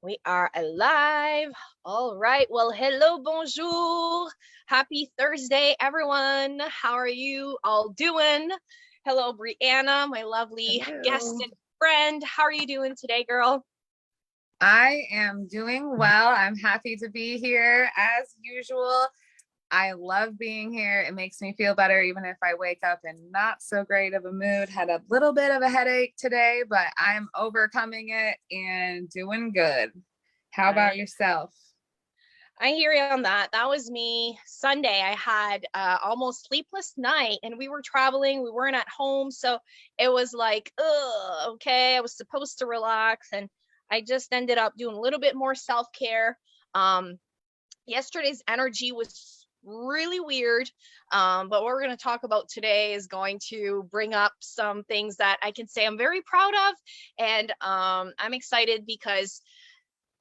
We are alive. All right. Well, hello, bonjour. Happy Thursday, everyone. How are you all doing? Hello, Brianna, my lovely guest Hello. and friend. How are you doing today, girl? I am doing well. I'm happy to be here as usual. I love being here. It makes me feel better, even if I wake up in not so great of a mood. Had a little bit of a headache today, but I'm overcoming it and doing good. How about yourself? I hear you on that. That was me. Sunday, I had almost sleepless night and we were traveling. We weren't at home. So it was like, okay, I was supposed to relax. And I just ended up doing a little bit more self-care. Um, Yesterday's energy was really weird. But what we're going to talk about today is going to bring up some things that I can say I'm very proud of. And I'm excited because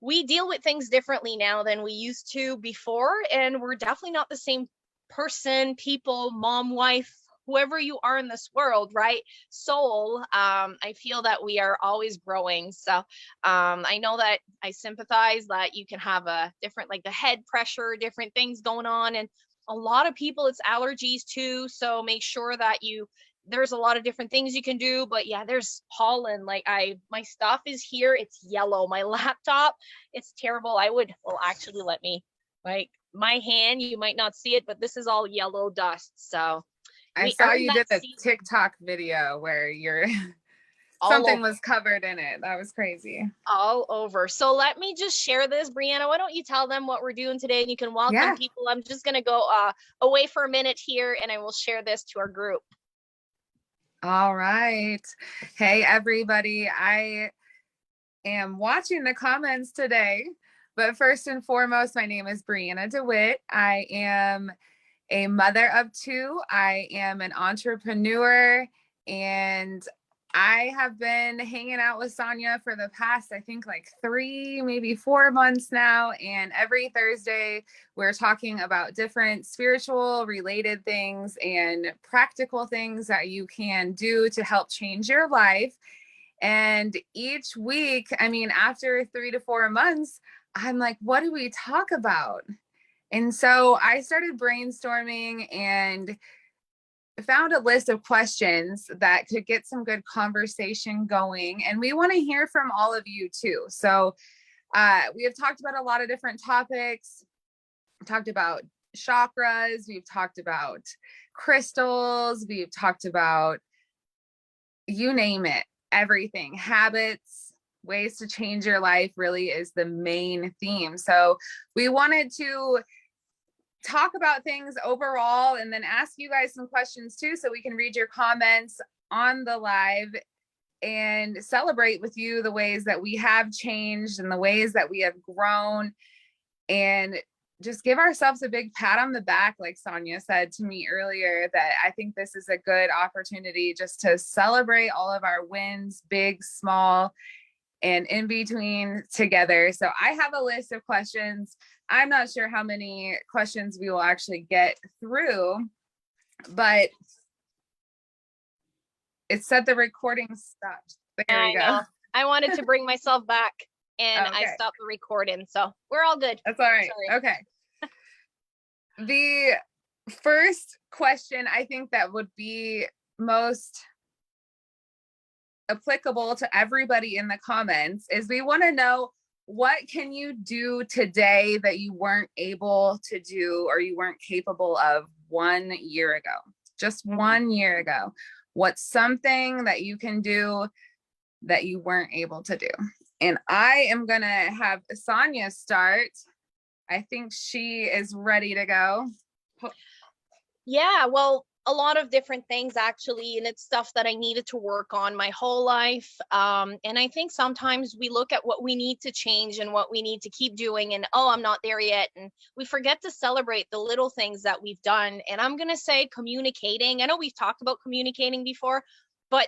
we deal with things differently now than we used to before, and we're definitely not the same person, people, mom, wife, whoever you are in this world, right? Soul. I feel that we are always growing. So I know that I sympathize that you can have a different, like the head pressure, different things going on, and a lot of people it's allergies too. So make sure that there's a lot of different things you can do, but yeah, there's pollen. Like my stuff is here, it's yellow. My laptop, it's terrible. Well, actually, let me, like, my hand, you might not see it, but this is all yellow dust. So I we saw are in you that did a season TikTok video where you're all something over. was covered in it. That was crazy. All over. So let me just share this, Brianna. Why don't you tell them what we're doing today and you can welcome Yeah. people. I'm just going to go away for a minute here and I will share this to our group. All right. Hey, everybody. I am watching the comments today, but first and foremost, my name is Brianna DeWitt. I am a mother of two. I am an entrepreneur, and I have been hanging out with Sonia for the past, I think, like 3, maybe 4 months now. And every Thursday, we're talking about different spiritual related things and practical things that you can do to help change your life. And each week, I mean, after 3 to 4 months, I'm like, what do we talk about? And so I started brainstorming and found a list of questions that could get some good conversation going. And we want to hear from all of you too. So we have talked about a lot of different topics. We talked about chakras. We've talked about crystals. We've talked about, you name it, everything. Habits, ways to change your life really is the main theme. So we wanted to talk about things overall and then ask you guys some questions too, so we can read your comments on the live and celebrate with you the ways that we have changed and the ways that we have grown, and just give ourselves a big pat on the back. Like Sonia said to me earlier, that I think this is a good opportunity just to celebrate all of our wins, big, small, and in between together. So I have a list of questions. I'm not sure how many questions we will actually get through, but it said the recording stopped. There we go. I know. I wanted to bring myself back and I Okay. stopped the recording. So we're all good. That's all right. Sorry. Okay. The first question I think that would be most applicable to everybody in the comments is, we want to know, what can you do today that you weren't able to do or you weren't capable of 1 year ago? Just 1 year ago. What's something that you can do that you weren't able to do? And I am going to have Sonia start. I think she is ready to go. Yeah, well, a lot of different things actually, and it's stuff that I needed to work on my whole life. And I think sometimes we look at what we need to change and what we need to keep doing, and oh, I'm not there yet. And we forget to celebrate the little things that we've done. And I'm gonna say communicating. I know we've talked about communicating before, but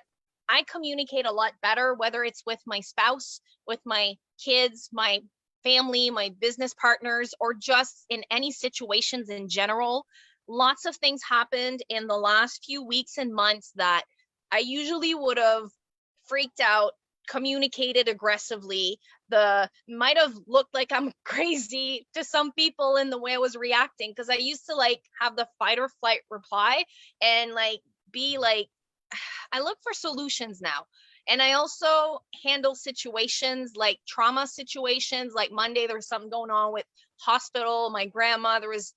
I communicate a lot better, whether it's with my spouse, with my kids, my family, my business partners, or just in any situations in general. Lots of things happened in the last few weeks and months that I usually would have freaked out communicated aggressively. The might have looked like I'm crazy to some people in the way I was reacting, because I used to like have the fight or flight reply and like be like, I look for solutions now. And I also handle situations like trauma situations. Like Monday, there was something going on with hospital. My grandma, there was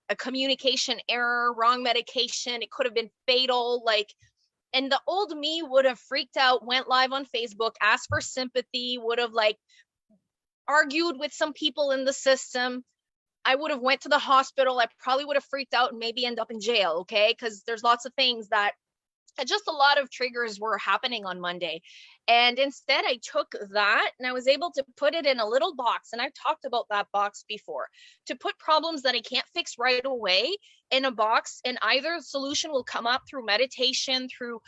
a communication error, wrong medication. It could have been fatal. Like, and the old me would have freaked out, went live on Facebook, asked for sympathy, would have like argued with some people in the system. I would have went to the hospital. I probably would have freaked out and maybe end up in jail. Okay. Cause there's lots of things that just a lot of triggers were happening on Monday. And instead I took that and I was able to put it in a little box. And I've talked about that box before, to put problems that I can't fix right away in a box. And either solution will come up through meditation, through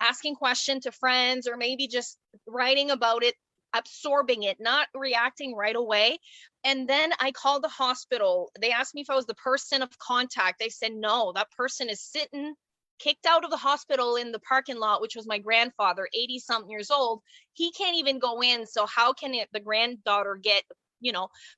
asking questions to friends, or maybe just writing about it, absorbing it, not reacting right away. And then I called the hospital. They asked me if I was the person of contact. I said, no, that person is sitting kicked out of the hospital in the parking lot, which was my grandfather, 80 something years old. He can't even go in. So how can the granddaughter get,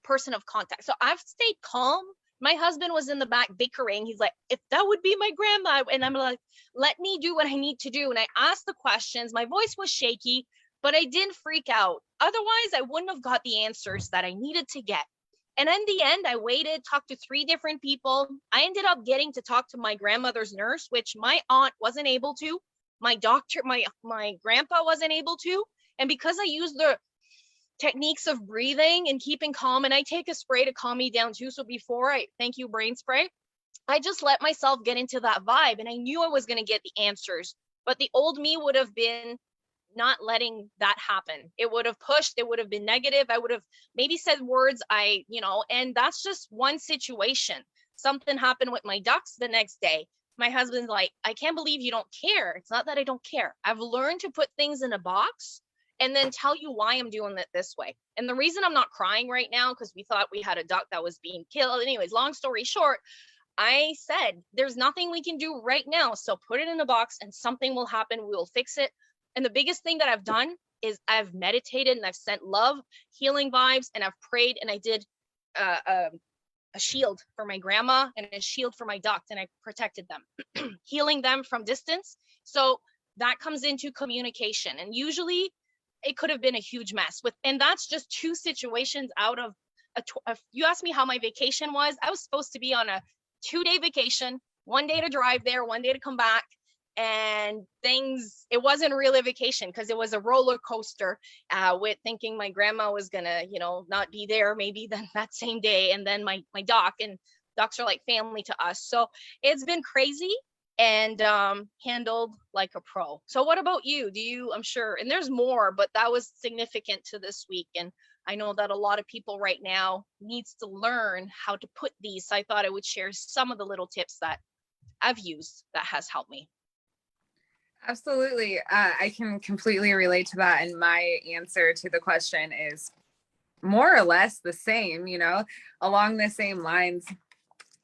person of contact? So I've stayed calm. My husband was in the back bickering. He's like, if that would be my grandma. And I'm like, let me do what I need to do. And I asked the questions. My voice was shaky, but I didn't freak out. Otherwise, I wouldn't have got the answers that I needed to get. And in the end, I waited, talked to 3 different people. I ended up getting to talk to my grandmother's nurse, which my aunt wasn't able to. My doctor, my grandpa wasn't able to. And because I used the techniques of breathing and keeping calm, and I take a spray to calm me down too. So before thank you, brain spray, I just let myself get into that vibe, and I knew I was going to get the answers. But the old me would have been not letting that happen. It would have pushed, it would have been negative. I would have maybe said words and that's just one situation. Something happened with my ducks the next day. My husband's like, I can't believe you don't care. It's not that I don't care. I've learned to put things in a box and then tell you why I'm doing it this way. And the reason I'm not crying right now, because we thought we had a duck that was being killed. Anyways, long story short, I said, there's nothing we can do right now. So put it in a box and something will happen. We will fix it. And the biggest thing that I've done is I've meditated and I've sent love, healing vibes, and I've prayed, and I did a shield for my grandma and a shield for my ducks, and I protected them, healing them from distance. So that comes into communication. And usually it could have been a huge mess and that's just 2 situations out of you asked me how my vacation was. I was supposed to be on a 2-day vacation, 1 day to drive there, 1 day to come back. And it wasn't really a vacation because it was a roller coaster with thinking my grandma was gonna, not be there maybe then that same day. And then my doc, and docs are like family to us. So it's been crazy and handled like a pro. So what about you? I'm sure, and there's more, but that was significant to this week. And I know that a lot of people right now needs to learn how to put these. So I thought I would share some of the little tips that I've used that has helped me. Absolutely. I can completely relate to that. And my answer to the question is more or less the same, along the same lines.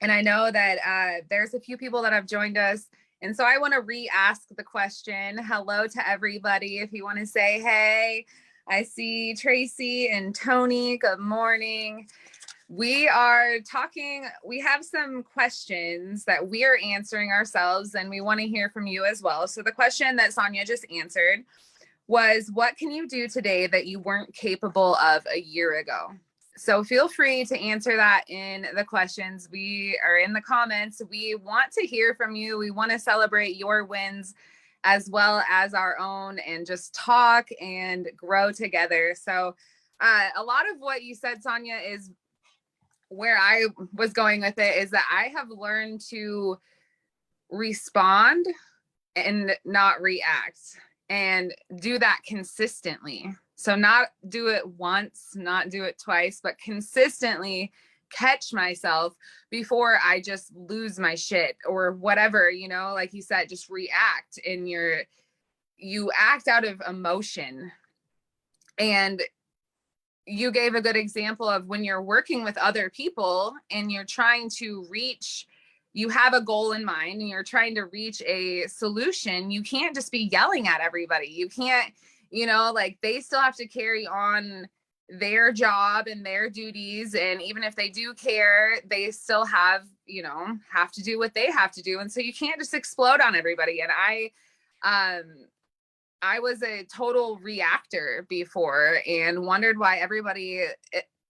And I know that there's a few people that have joined us. And so I want to re-ask the question. Hello to everybody. If you want to say, hey, I see Tracy and Tony. Good morning. We are talking, we have some questions that we are answering ourselves, and we want to hear from you as well. So the question that Sonia just answered was, what can you do today that you weren't capable of a year ago? So feel free to answer that in the questions. We are in the comments. We want to hear from you. We want to celebrate your wins as well as our own, and just talk and grow together. So a lot of what you said, Sonia, is where I was going with it, is that I have learned to respond and not react, and do that consistently. So not do it once, not do it twice, but consistently catch myself before I just lose my shit or whatever, like you said, just react, and you act out of emotion. And you gave a good example of when you're working with other people and you're trying to you have a goal in mind and you're trying to reach a solution. You can't just be yelling at everybody. You can't you know, like they still have to carry on their job and their duties. And even if they do care, they still have, you know, have to do what they have to do. And so you can't just explode on everybody. And I was a total reactor before and wondered why everybody,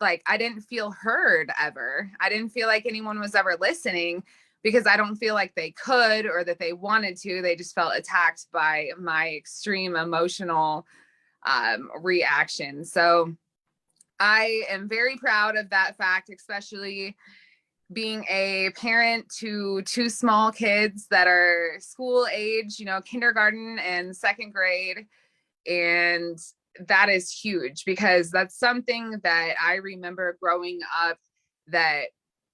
like, I didn't feel heard ever. I didn't feel like anyone was ever listening because I don't feel like they could or that they wanted to. They just felt attacked by my extreme emotional reaction. So I am very proud of that fact, especially being a parent to two small kids that are school age, you know, kindergarten and second grade. And that is huge because that's something that I remember growing up, that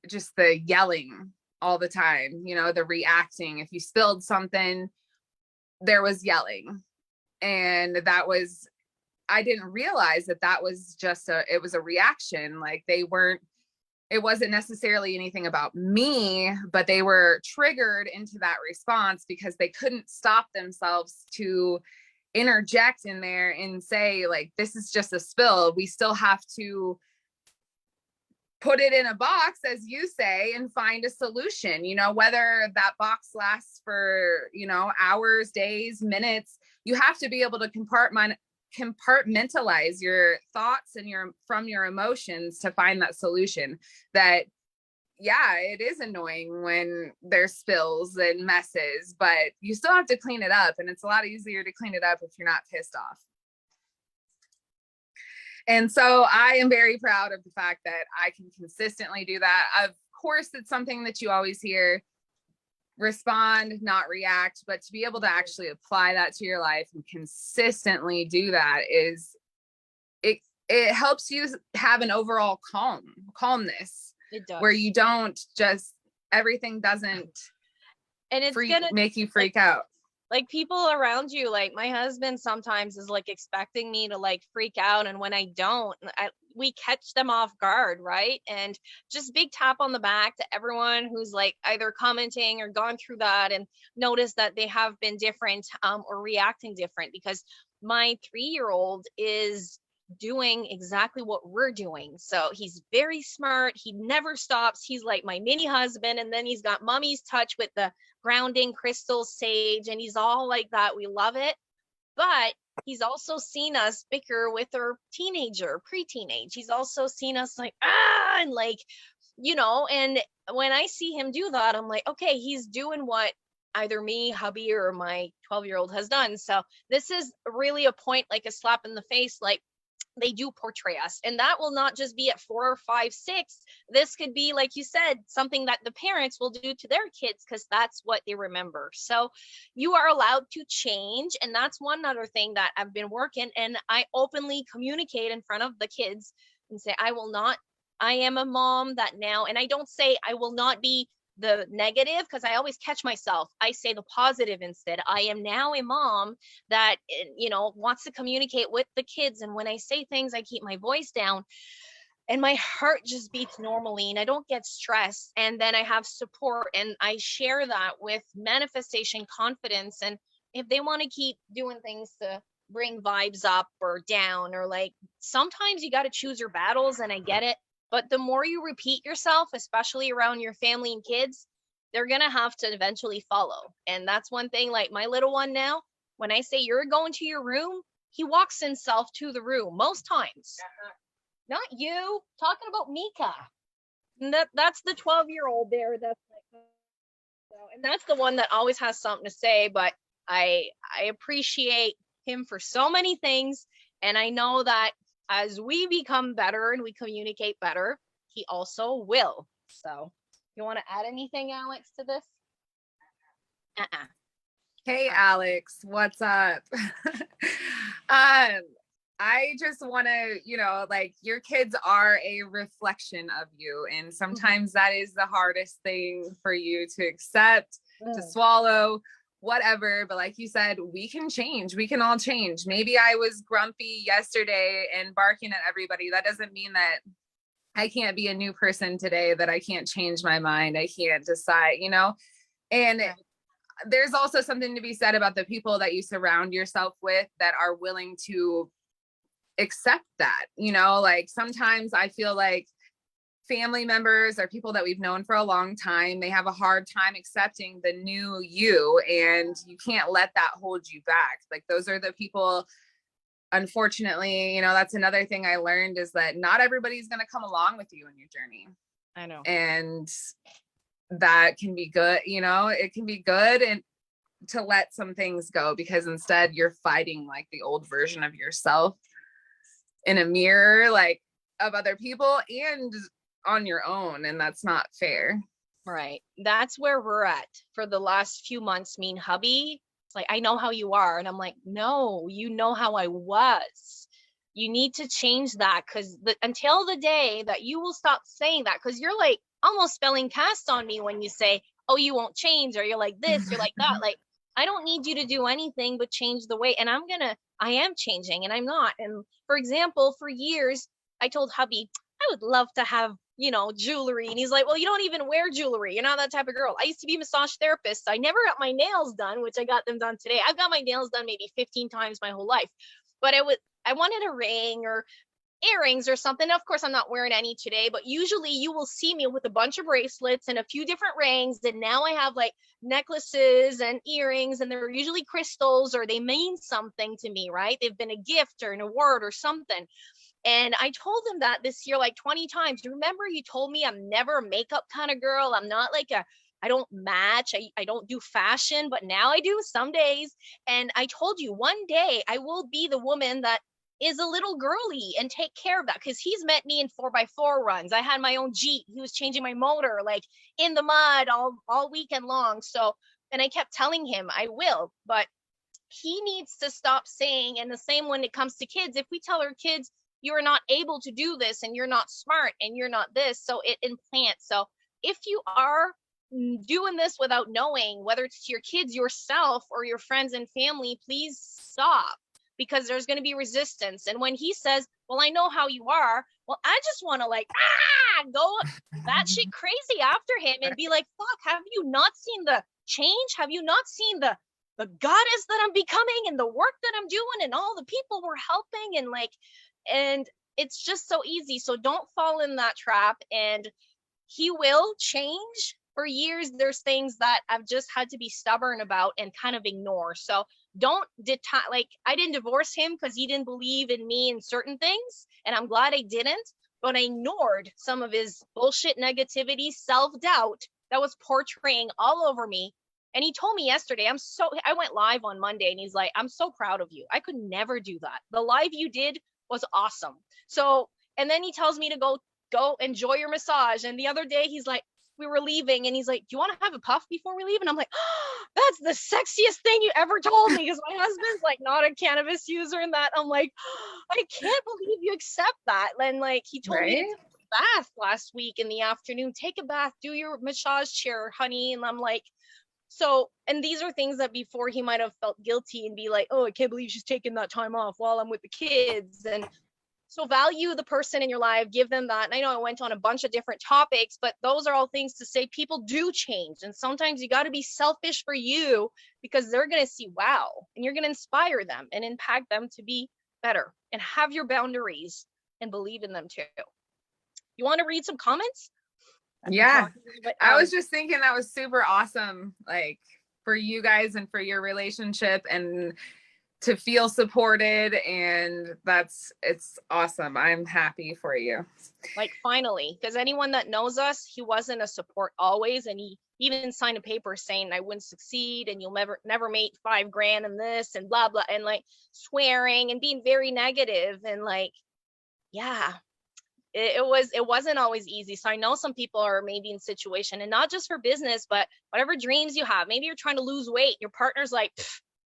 just the yelling all the time, you know, the reacting. If you spilled something, there was yelling. And that was, I didn't realize that that was just it was a reaction. Like they weren't, it wasn't necessarily anything about me, but they were triggered into that response because they couldn't stop themselves to interject in there and say, like, this is just a spill. We still have to put it in a box, as you say, and find a solution, you know, whether that box lasts for, you know, hours, days, minutes. You have to be able to compartmentalize your thoughts and from your emotions to find that solution. That, yeah, it is annoying when there's spills and messes, but you still have to clean it up. And it's a lot easier to clean it up if you're not pissed off. And so I am very proud of the fact that I can consistently do that. Of course, it's something that you always hear: respond, not react. But to be able to actually apply that to your life and consistently do that is, it helps you have an overall calmness. It does. Where you don't just, everything doesn't and it's gonna make you freak out. Like people around you, like my husband sometimes is like expecting me to like freak out, and when I don't, we catch them off guard, right? And just big tap on the back to everyone who's like either commenting or gone through that and noticed that they have been different or reacting different, because my 3-year-old is doing exactly what we're doing. So he's very smart. He never stops. He's like my mini husband. And then he's got mommy's touch with the grounding crystals, sage, and he's all like that. We love it. But he's also seen us bicker with our teenager, pre-teenage. He's also seen us like, and like, you know, and when I see him do that, I'm like, okay, he's doing what either me, hubby, or my 12-year-old has done. So this is really a point, like a slap in the face, like they do portray us. And that will not just be at 4 or 5, 6. This could be, like you said, something that the parents will do to their kids because that's what they remember. So you are allowed to change. And that's one other thing that I've been working. And I openly communicate in front of the kids and say, I am a mom that now, and I don't say I will not be the negative, because I always catch myself. I say the positive instead. I am now a mom that, you know, wants to communicate with the kids. And when I say things, I keep my voice down and my heart just beats normally and I don't get stressed. And then I have support and I share that with manifestation confidence. And if they want to keep doing things to bring vibes up or down, or like, sometimes you got to choose your battles, and I get it. But the more you repeat yourself, especially around your family and kids, they're going to have to eventually follow. And that's one thing, like my little one now, when I say you're going to your room, he walks himself to the room most times. Not you, talking about Mika. And that's the 12-year-old there. That's like, and that's the one that always has something to say. But I appreciate him for so many things. And I know that as we become better and we communicate better, he also will. So you want to add anything, Alex, to this? Hey, Alex, what's up? I just want to, you know, like, your kids are a reflection of you. And sometimes that is the hardest thing for you to accept, to swallow, whatever. But like you said, we can change. We can all change. Maybe I was grumpy yesterday and barking at everybody. That doesn't mean that I can't be a new person today, that I can't change my mind. I can't decide, you know? And there's also something to be said about the people that you surround yourself with that are willing to accept that, you know, like sometimes I feel like family members or people that we've known for a long time, they have a hard time accepting the new you, and you can't let that hold you back. Like those are the people, unfortunately, you know, that's another thing I learned is that not everybody's going to come along with you in your journey. I know. And that can be good, you know, it can be good and to let some things go, because instead you're fighting like the old version of yourself in a mirror, like of other people and on your own, and that's not fair. Right. That's where we're at for the last few months. Me and hubby, it's like, I know how you are. And I'm like, no, you know how I was. You need to change that, because until the day that you will stop saying that, because you're like almost spelling cast on me when you say, oh, you won't change, or you're like this, you're like that. Like, I don't need you to do anything but change the way. And I am changing and I'm not. And for example, for years, I told hubby, I would love to have, you know, jewelry. And he's like, well, you don't even wear jewelry. You're not that type of girl. I used to be a massage therapist. So I never got my nails done, which I got them done today. I've got my nails done maybe 15 times my whole life. But I wanted a ring or earrings or something. Of course, I'm not wearing any today, but usually you will see me with a bunch of bracelets and a few different rings. And now I have like necklaces and earrings, and they're usually crystals, or they mean something to me, right? They've been a gift or an award or something. And I told him that this year like 20 times. Remember, you told me I'm never a makeup kind of girl. I'm not like I don't match. I don't do fashion, but now I do some days. And I told you one day I will be the woman that is a little girly and take care of that, because he's met me in 4x4 runs. I had my own Jeep. He was changing my motor like in the mud all weekend long. So, and I kept telling him I will, but he needs to stop saying, and the same when it comes to kids, if we tell our kids, you're not able to do this and you're not smart and you're not this, so it implants. So if you are doing this without knowing, whether it's to your kids, yourself, or your friends and family, please stop, because there's going to be resistance. And when he says, well, I know how you are, well, I just want to like go batshit crazy after him and be like, fuck, have you not seen the change? Have you not seen the goddess that I'm becoming and the work that I'm doing and all the people we're helping? And like, and it's just so easy. So don't fall in that trap. And he will change. For years, there's things that I've just had to be stubborn about and kind of ignore. So don't like, I didn't divorce him because he didn't believe in me in certain things, and I'm glad I didn't, but I ignored some of his bullshit negativity, self-doubt that was portraying all over me. And he told me yesterday, I went live on Monday, and he's like, I'm so proud of you. I could never do that. The live you did was awesome. So, and then he tells me to go enjoy your massage. And the other day he's like, we were leaving, and he's like, do you want to have a puff before we leave? And I'm like, oh, that's the sexiest thing you ever told me, because my husband's like not a cannabis user and that. I'm like, oh, I can't believe you accept that. And like, he told me to take a bath last week in the afternoon. Take a bath, do your massage chair, honey. And I'm like, so, and these are things that before he might have felt guilty and be like, oh, I can't believe she's taking that time off while I'm with the kids. And so value the person in your life, give them that. And I know I went on a bunch of different topics, but those are all things to say people do change. And sometimes you got to be selfish for you, because they're going to see, wow, and you're going to inspire them and impact them to be better, and have your boundaries and believe in them too. You want to read some comments? Yeah, I was just thinking that was super awesome, like for you guys and for your relationship, and to feel supported, and it's awesome. I'm happy for you. Like, finally, because anyone that knows us, he wasn't a support always, and he even signed a paper saying I wouldn't succeed and you'll never make $5,000 in this and blah blah, and like swearing and being very negative. And like, yeah, it wasn't always easy. So I know some people are maybe in situation, and not just for business, but whatever dreams you have. Maybe you're trying to lose weight, your partner's like,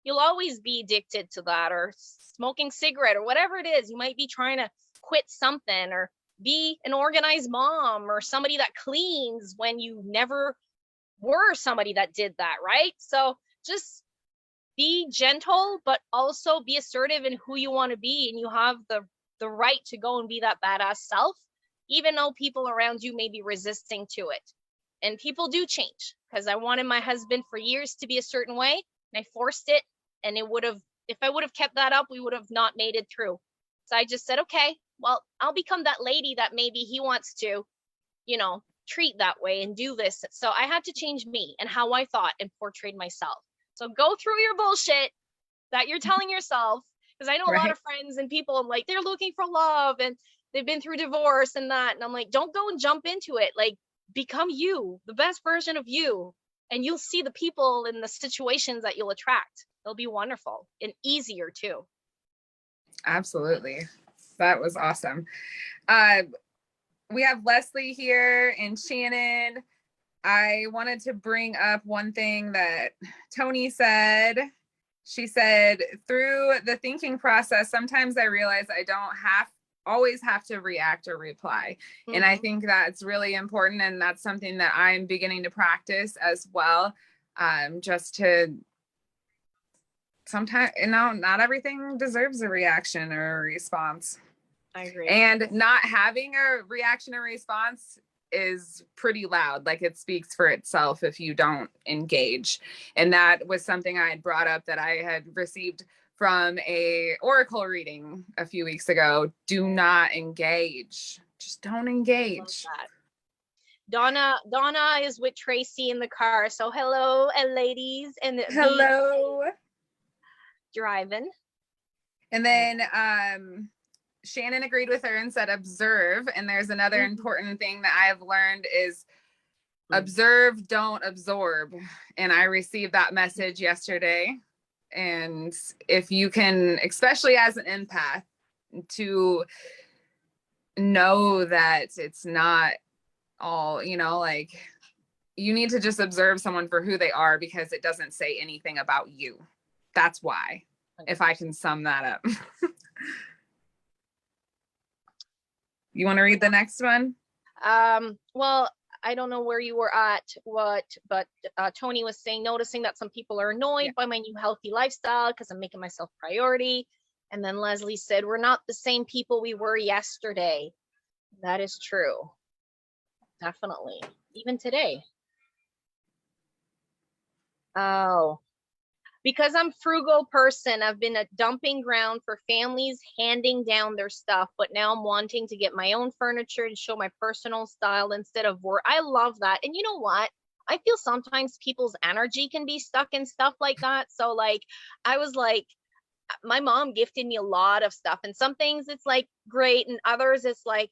you'll always be addicted to that, or smoking cigarette, or whatever it is. You might be trying to quit something, or be an organized mom, or somebody that cleans when you never were somebody that did that, right? So just be gentle, but also be assertive in who you want to be, and you have the right to go and be that badass self, even though people around you may be resisting to it. And people do change, because I wanted my husband for years to be a certain way, and I forced it, and it would have, if I would have kept that up, we would have not made it through. So I just said, okay, well, I'll become that lady that maybe he wants to, you know, treat that way and do this. So I had to change me and how I thought and portrayed myself. So go through your bullshit that you're telling yourself, because I know a lot Right. of friends and people, I'm like, they're looking for love and they've been through divorce and that. And I'm like, don't go and jump into it. Like, become you, the best version of you. And you'll see the people and the situations that you'll attract. They'll be wonderful and easier too. Absolutely. That was awesome. We have Leslie here and Shannon. I wanted to bring up one thing that Tony said. She said, through the thinking process, sometimes I realize I don't always have to react or reply. Mm-hmm. And I think that's really important. And that's something that I'm beginning to practice as well. Just to sometimes, not everything deserves a reaction or a response. I agree. And not having a reaction or response is pretty loud. Like, it speaks for itself if you don't engage. And that was something I had brought up that I had received from a oracle reading a few weeks ago. Do not engage. Just don't engage. Donna is with Tracy in the car. So hello, ladies, and hello. Driving. And then Shannon agreed with her and said observe. And there's another important thing that I have learned is observe, don't absorb. And I received that message yesterday. And if you can, especially as an empath, to know that it's not all, like, you need to just observe someone for who they are, because it doesn't say anything about you. That's why, if I can sum that up. You want to read the next one? Well, I don't know where you were at, but Tony was saying, noticing that some people are annoyed by my new healthy lifestyle because I'm making myself priority. And then Leslie said, we're not the same people we were yesterday. That is true. Definitely. Even today. Oh, because I'm frugal person, I've been a dumping ground for families handing down their stuff, but now I'm wanting to get my own furniture and show my personal style instead of work. I love that. And you know what? I feel sometimes people's energy can be stuck in stuff like that. So like, I was like, my mom gifted me a lot of stuff, and some things it's like great, and others it's like,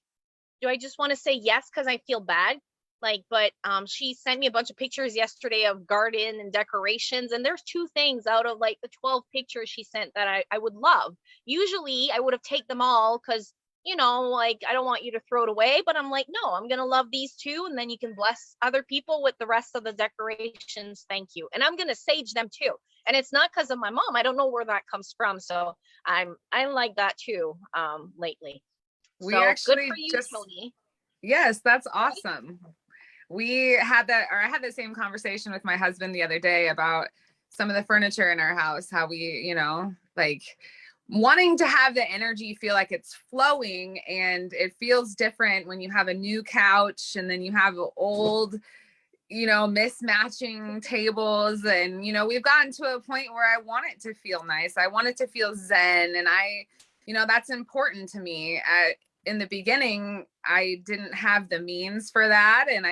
do I just want to say yes because I feel bad? Like, but she sent me a bunch of pictures yesterday of garden and decorations, and there's 2 things out of like the 12 pictures she sent that I would love. Usually I would have taken them all because, like, I don't want you to throw it away, but I'm like, no, I'm gonna love these 2, and then you can bless other people with the rest of the decorations. Thank you. And I'm gonna sage them too. And it's not because of my mom. I don't know where that comes from. So I like that too lately. We so actually good for you, Tony. Yes, that's awesome. We had that, or I had the same conversation with my husband the other day about some of the furniture in our house, how we, like, wanting to have the energy feel like it's flowing, and it feels different when you have a new couch and then you have old, mismatching tables. And, we've gotten to a point where I want it to feel nice. I want it to feel zen. And that's important to me. In the beginning, I didn't have the means for that, and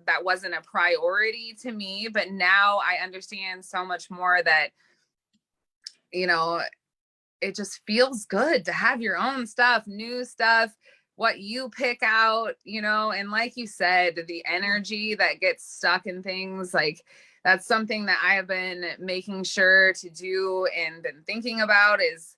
that wasn't a priority to me. But now I understand so much more that, it just feels good to have your own stuff, new stuff, what you pick out, and like you said, the energy that gets stuck in things, like, that's something that I have been making sure to do and been thinking about, is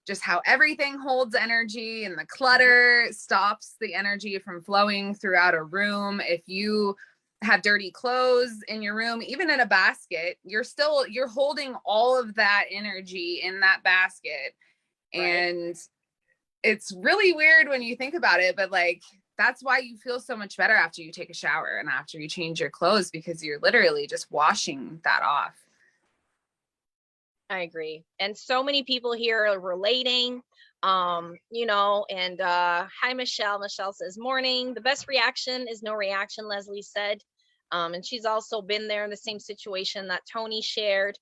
just how everything holds energy, and the clutter stops the energy from flowing throughout a room. If you have dirty clothes in your room, even in a basket, you're holding all of that energy in that basket. Right. And it's really weird when you think about it, but like, that's why you feel so much better after you take a shower and after you change your clothes, because you're literally just washing that off. I agree. And so many people here are relating, and hi, Michelle. Michelle says, morning. The best reaction is no reaction, Leslie said. And she's also been there in the same situation that Tony shared.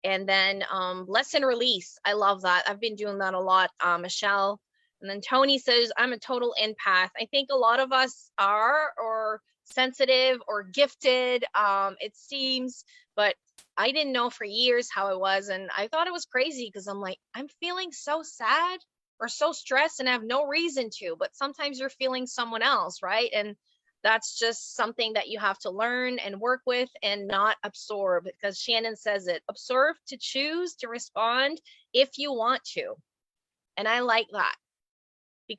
And then lesson release. I love that. I've been doing that a lot, Michelle. And then Tony says, I'm a total empath. I think a lot of us are, or sensitive or gifted, it seems, but I didn't know for years how I was. And I thought it was crazy because I'm like, I'm feeling so sad or so stressed and I have no reason to, but sometimes you're feeling someone else, right? And that's just something that you have to learn and work with and not absorb, because Shannon says it, absorb to choose to respond if you want to. And I like that.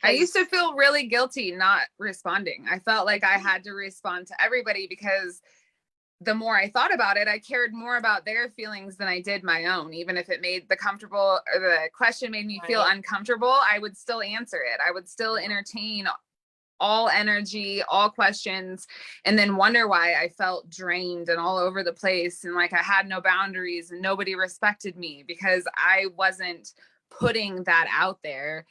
I used Because to feel really guilty not responding. I felt like I had to respond to everybody because the more I thought about it, I cared more about their feelings than I did my own. Even if it made the question made me feel uncomfortable, I would still answer it. I would still entertain all energy, all questions, and then wonder why I felt drained and all over the place and like I had no boundaries and nobody respected me because I wasn't putting that out there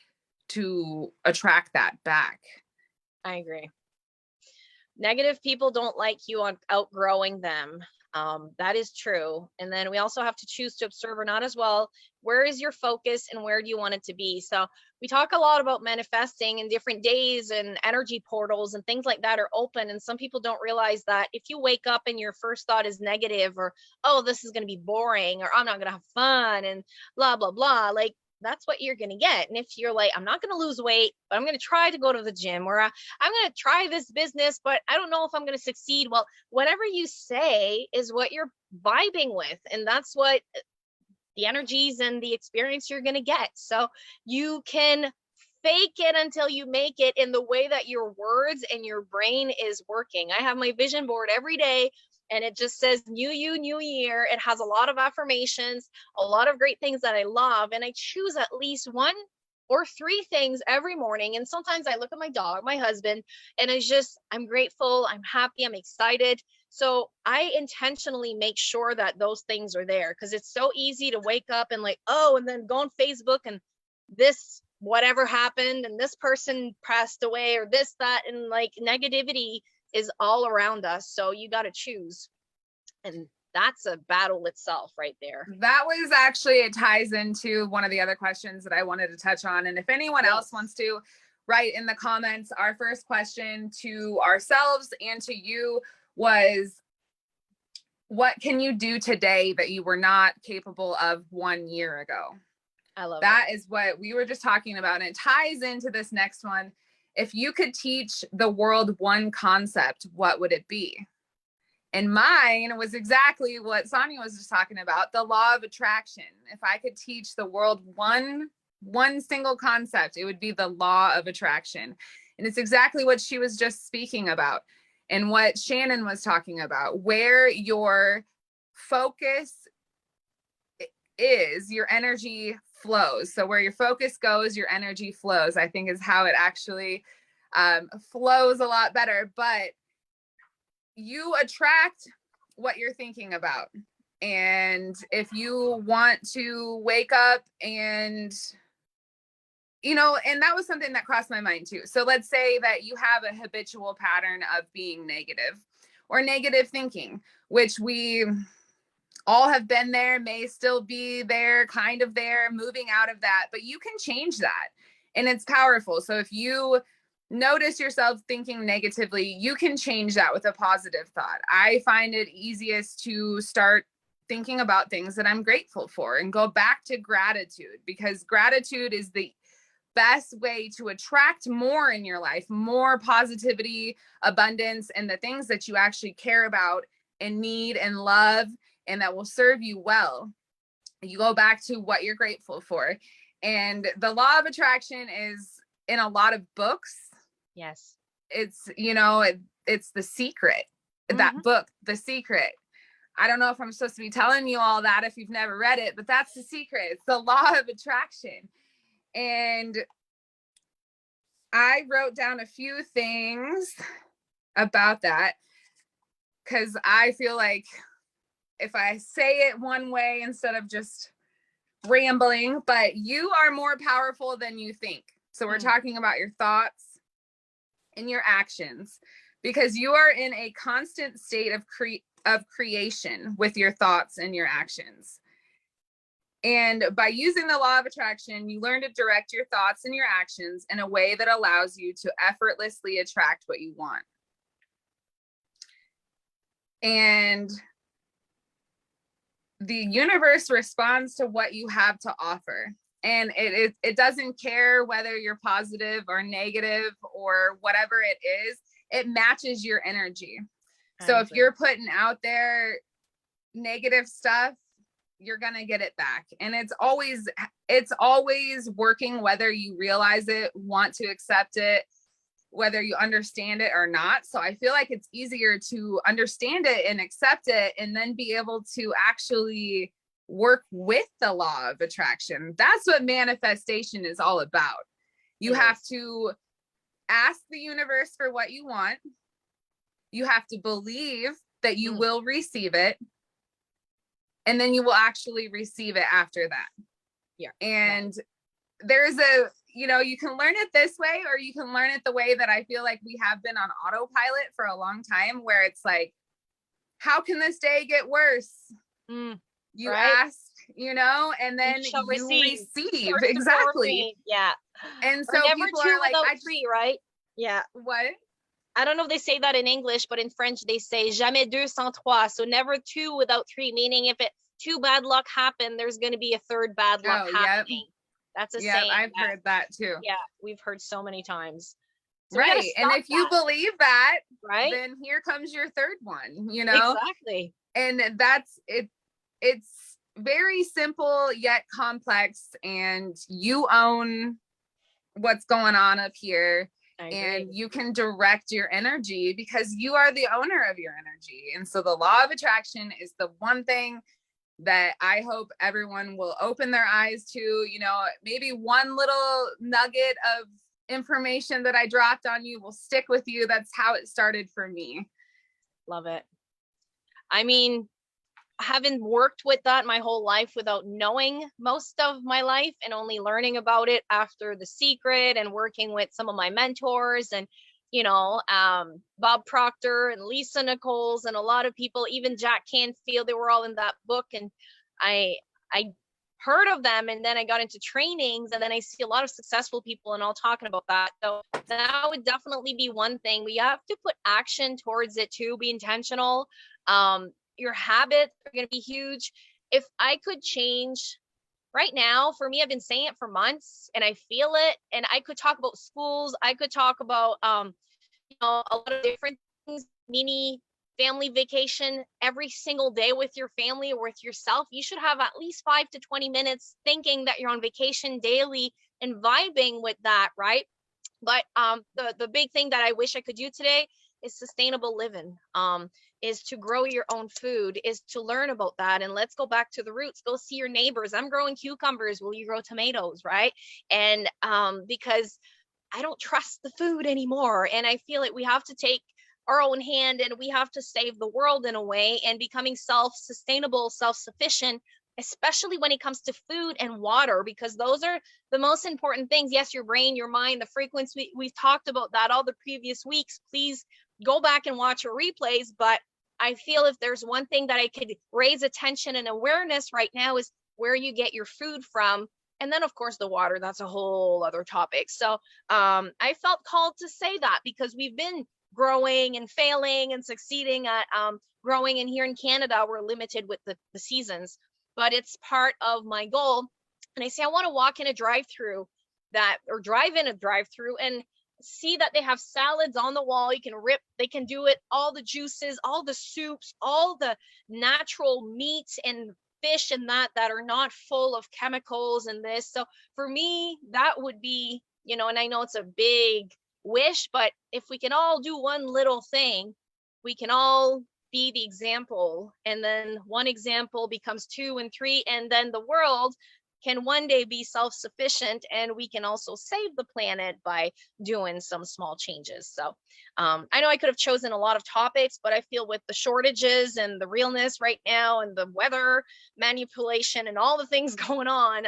to attract that back. I agree. Negative people don't like you on outgrowing them. That is true. And then we also have to choose to observe or not as well. Where is your focus and where do you want it to be? So we talk a lot about manifesting and different days and energy portals and things like that are open. And some people don't realize that if you wake up and your first thought is negative or, oh, this is going to be boring or I'm not going to have fun and blah, blah, blah. Like, that's what you're going to get. And if you're like, I'm not going to lose weight, but I'm going to try to go to the gym, or I'm going to try this business, but I don't know if I'm going to succeed. Well, whatever you say is what you're vibing with. And that's what the energies and the experience you're going to get. So you can fake it until you make it in the way that your words and your brain is working. I have my vision board every day and it just says new you, new year. It has a lot of affirmations, a lot of great things that I love. And I choose at least one or three things every morning. And sometimes I look at my dog, my husband, and I'm grateful, I'm happy, I'm excited. So I intentionally make sure that those things are there because it's so easy to wake up and like, oh, and then go on Facebook and this, whatever happened, and this person passed away or this, that, and like negativity is all around us. So you got to choose. And that's a battle itself right there. That was actually, it ties into one of the other questions that I wanted to touch on. And if anyone else wants to write in the comments, our first question to ourselves and to you was, what can you do today that you were not capable of 1 year ago? I love that. Is what we were just talking about. And it ties into this next one. If you could teach the world one concept, what would it be? And mine was exactly what Sonia was just talking about, the law of attraction. If I could teach the world one single concept, it would be the law of attraction. And it's exactly what she was just speaking about and what Shannon was talking about. Where your focus is, your energy flows. So where your focus goes, your energy flows, I think is how it actually flows a lot better. But you attract what you're thinking about. And if you want to wake up and, and that was something that crossed my mind too. So let's say that you have a habitual pattern of being negative or negative thinking, which we all have been there, may still be there, kind of there, moving out of that, but you can change that. And it's powerful. So if you notice yourself thinking negatively, you can change that with a positive thought. I find it easiest to start thinking about things that I'm grateful for and go back to gratitude, because gratitude is the best way to attract more in your life, more positivity, abundance, and the things that you actually care about and need and love and that will serve you well. You go back to what you're grateful for. And the law of attraction is in a lot of books. Yes. It's, it's The Secret, that book, The Secret. I don't know if I'm supposed to be telling you all that if you've never read it, but that's the secret. It's the law of attraction. And I wrote down a few things about that because I feel like if I say it one way instead of just rambling, but you are more powerful than you think. So we're talking about your thoughts and your actions, because you are in a constant state of creation with your thoughts and your actions. And by using the law of attraction, you learn to direct your thoughts and your actions in a way that allows you to effortlessly attract what you want. And the universe responds to what you have to offer. And it doesn't care whether you're positive or negative or whatever it is, it matches your energy. So if you're putting out there negative stuff, you're going to get it back. And it's always working, whether you realize it, want to accept it, whether you understand it or not. So I feel like it's easier to understand it and accept it, and then be able to actually work with the law of attraction. That's what manifestation is all about. You have to ask the universe for what you want. You have to believe that you will receive it. And then you will actually receive it after that. Yeah. And there's you can learn it this way, or you can learn it the way that I feel like we have been on autopilot for a long time, where it's like, how can this day get worse? You ask, and then you receive. Exactly. Yeah. And so never people two are like, without three, right? Yeah. What? I don't know if they say that in English, but in French they say jamais deux sans trois. So never two without three, meaning if two bad luck happen, there's going to be a third bad luck happening. Yep. That's a saying. I've heard that too. Yeah, we've heard so many times. So right. And if you believe that, right, then here comes your third one, Exactly. And that's it. It's very simple yet complex, and you own what's going on up here. And you can direct your energy because you are the owner of your energy. And so the law of attraction is the one thing that I hope everyone will open their eyes to. Maybe one little nugget of information that I dropped on you will stick with you. That's how it started for me. Love it. I mean, having worked with that my whole life without knowing most of my life, and only learning about it after The Secret and working with some of my mentors and Bob Proctor and Lisa Nichols and a lot of people, even Jack Canfield, they were all in that book. And I heard of them, and then I got into trainings, and then I see a lot of successful people and all talking about that. So that would definitely be one thing. We have to put action towards it too, be intentional. Your habits are going to be huge. If I could change right now, for me, I've been saying it for months and I feel it. And I could talk about schools. I could talk about, a lot of different things, mini family vacation every single day with your family or with yourself. You should have at least 5 to 20 minutes thinking that you're on vacation daily and vibing with that, right? But the big thing that I wish I could do today is sustainable living, is to grow your own food, is to learn about that. And let's go back to the roots. Go see your neighbors. I'm growing cucumbers. Will you grow tomatoes? Right. And because I don't trust the food anymore. And I feel like we have to take our own hand and we have to save the world in a way, and becoming self-sustainable, self-sufficient, especially when it comes to food and water, because those are the most important things. Yes, your brain, your mind, the frequency, we've talked about that all the previous weeks. Please go back and watch your replays. But I feel if there's one thing that I could raise attention and awareness right now is where you get your food from. And then, of course, the water, that's a whole other topic. So I felt called to say that because we've been growing and failing and succeeding at growing. And here in Canada, we're limited with the seasons, but it's part of my goal. And I say, I want to walk in a drive-through or drive in a drive-through and see that they have salads on the wall. They can do it, all the juices, all the soups, all the natural meats and fish and that are not full of chemicals and this. So for me, that would be, and I know it's a big wish, but if we can all do one little thing, we can all be the example. And then one example becomes 2 and 3, and then the world can one day be self-sufficient, and we can also save the planet by doing some small changes. So I know I could have chosen a lot of topics, but I feel with the shortages and the realness right now and the weather manipulation and all the things going on,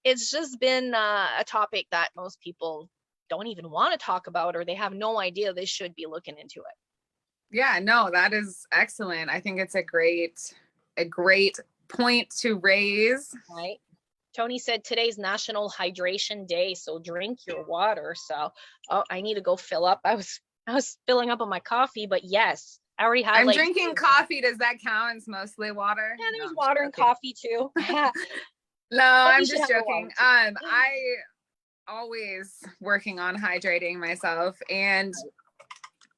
it's just been a topic that most people don't even want to talk about, or they have no idea they should be looking into it. Yeah, no, that is excellent. I think it's a great point to raise. Right. Tony said today's National Hydration Day, so drink your water. So, oh, I need to go fill up. I was filling up on my coffee, but yes, I already had I'm like drinking coffee. Does that count? It's mostly water. yeah, there's No, water and coffee too. no, But you I'm should just have your joking. water too. I always working on hydrating myself, and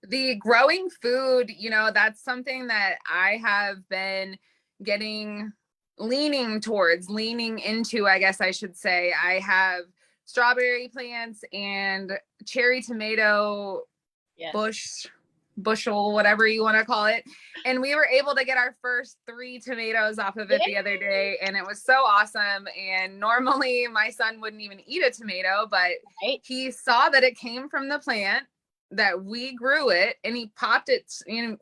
the growing food, that's something that I have been leaning into, I guess I should say. I have strawberry plants and cherry tomato Yes. bushel, whatever you want to call it. And we were able to get our first 3 tomatoes off of it the other day. And it was so awesome. And normally my son wouldn't even eat a tomato, but he saw that it came from the plant, that we grew it, and he popped it,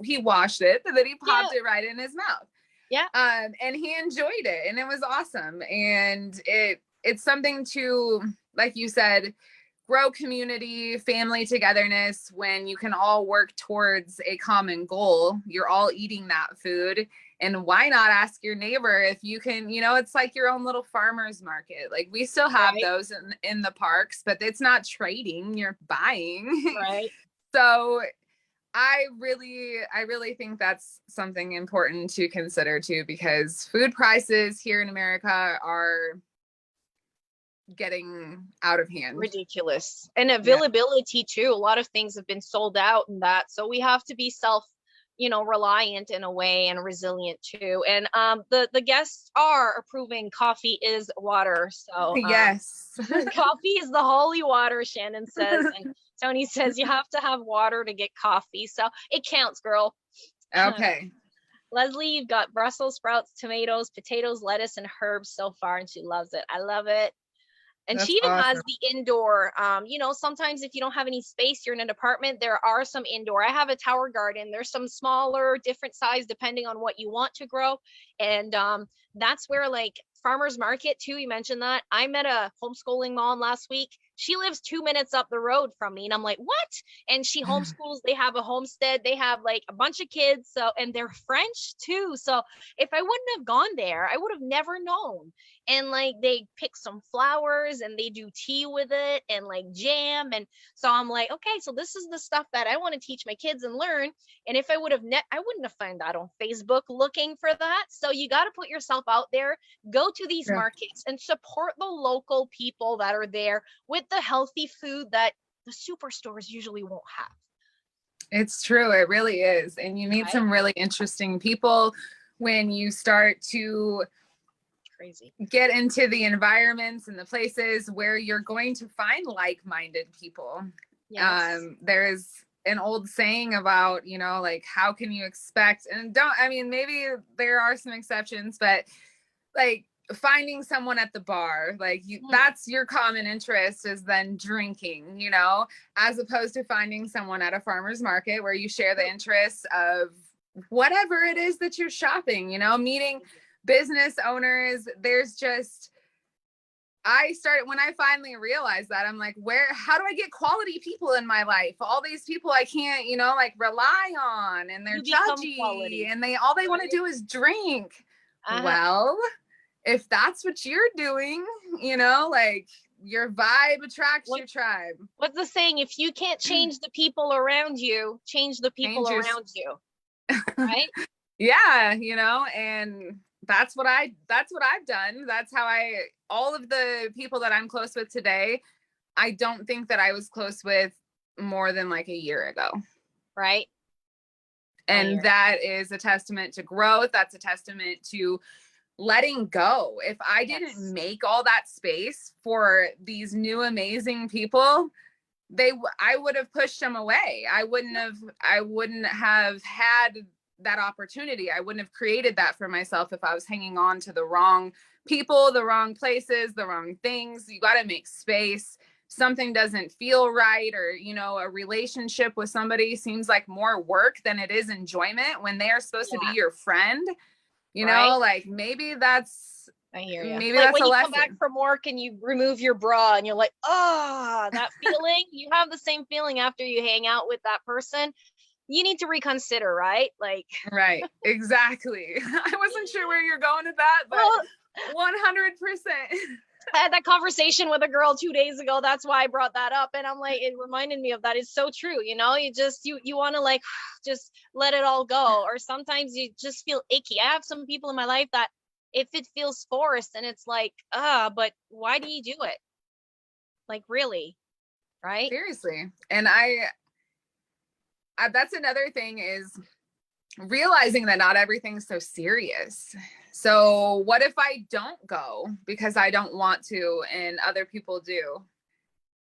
he washed it, and then he popped it right in his mouth. Yeah. And he enjoyed it, and it was awesome. And it's something to, like you said, grow community, family togetherness when you can all work towards a common goal. You're all eating that food. And why not ask your neighbor if you can, it's like your own little farmer's market. Like we still have those in the parks, but it's not trading, you're buying. Right. So I really think that's something important to consider too, because food prices here in America are getting out of hand. Ridiculous. And availability too. A lot of things have been sold out and that. So we have to be reliant in a way, and resilient too. And the guests are approving coffee is water. So yes. coffee is the holy water, Shannon says. And Tony says you have to have water to get coffee. So it counts, girl. Okay. Leslie, you've got Brussels sprouts, tomatoes, potatoes, lettuce, and herbs so far, and she loves it. I love it. And That's she even awesome. has the indoor, sometimes if you don't have any space, you're in an apartment, there are some indoor. I have a tower garden. There's some smaller, different size, depending on what you want to grow. And that's where like farmers market too. You mentioned that. I met a homeschooling mom last week. She lives 2 minutes up the road from me. And I'm like, what? And she homeschools. They have a homestead. They have like a bunch of kids. So, and they're French too. So if I wouldn't have gone there, I would have never known. And like they pick some flowers and they do tea with it and like jam. And so I'm like, okay, so this is the stuff that I want to teach my kids and learn. And if I would have I wouldn't have found that on Facebook looking for that. So you got to put yourself out there, go to these markets and support the local people that are there with the healthy food that the superstores usually won't have. It's true. It really is. And you meet some really interesting people when you start to get into the environments and the places where you're going to find like-minded people. Yes. There's an old saying about, like, how can you expect, and maybe there are some exceptions, but like finding someone at the bar, like that's your common interest, is then drinking, as opposed to finding someone at a farmer's market where you share the interests of whatever it is that you're shopping, meeting business owners. There's just, when I finally realized that, I'm like, how do I get quality people in my life? All these people I can't, rely on, and they're judgy, and all they want to do is drink. Well, if that's what you're doing, like your vibe attracts your tribe. What's the saying? If you can't change the people around you, change the people around you. Right? Yeah, and that's what I've done. That's how all of the people that I'm close with today, I don't think that I was close with more than like a year ago. Right. And that is a testament to growth. That's a testament to letting go. If I didn't make all that space for these new amazing people, I would have pushed them away. I wouldn't have had that opportunity. I wouldn't have created that for myself if I was hanging on to the wrong people, the wrong places, the wrong things. You got to make space. Something doesn't feel right, or a relationship with somebody seems like more work than it is enjoyment when they are supposed to be your friend. Like maybe that's I hear you. Maybe Like that's when a you come back lesson. from work and you remove your bra and you're like, ah, that feeling. You have the same feeling after you hang out with that person. You need to reconsider, right? Like, Right. Exactly. I wasn't sure where you're going with that, but well, 100%. I had that conversation with a girl 2 days ago. That's why I brought that up. And I'm like, it reminded me of that. It's so true. You know, you want to like just let it all go. Or sometimes you just feel icky. I have some people in my life that if it feels forced and it's like, but why do you do it? Like, really? Right? Seriously. And I that's another thing is realizing that not everything's so serious. So what if I don't go because I don't want to and other people do?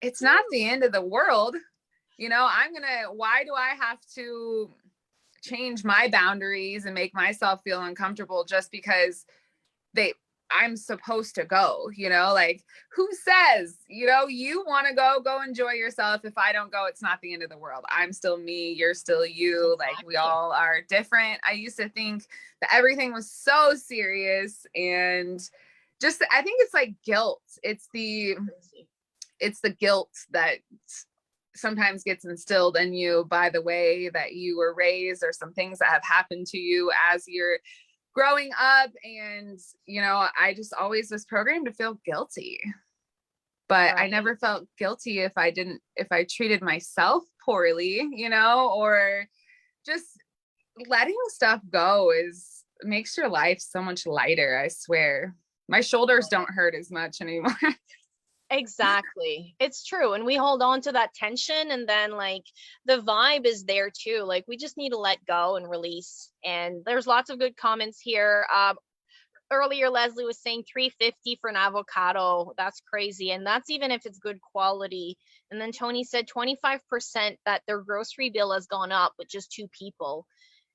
It's not the end of the world. You know, why do I have to change my boundaries and make myself feel uncomfortable just because they I'm supposed to go, you know, like who says, you know, you want to go enjoy yourself. If I don't go, it's not the end of the world. I'm still me, you're still you. Like we Exactly. all are different. I used to think that everything was so serious and just I think it's like guilt. It's the guilt that sometimes gets instilled in you by the way that you were raised or some things that have happened to you as you're growing up. And you know, I just always was programmed to feel guilty, but I Right. never felt guilty if I treated myself poorly, you know, or just letting stuff go is makes your life so much lighter. I swear my shoulders don't hurt as much anymore. Exactly. It's true. And we hold on to that tension and then like the vibe is there too. Like we just need to let go and release. And there's lots of good comments here. Earlier Leslie was saying 350 for an avocado. That's crazy. And that's even if it's good quality. And then Tony said 25% that their grocery bill has gone up with just two people.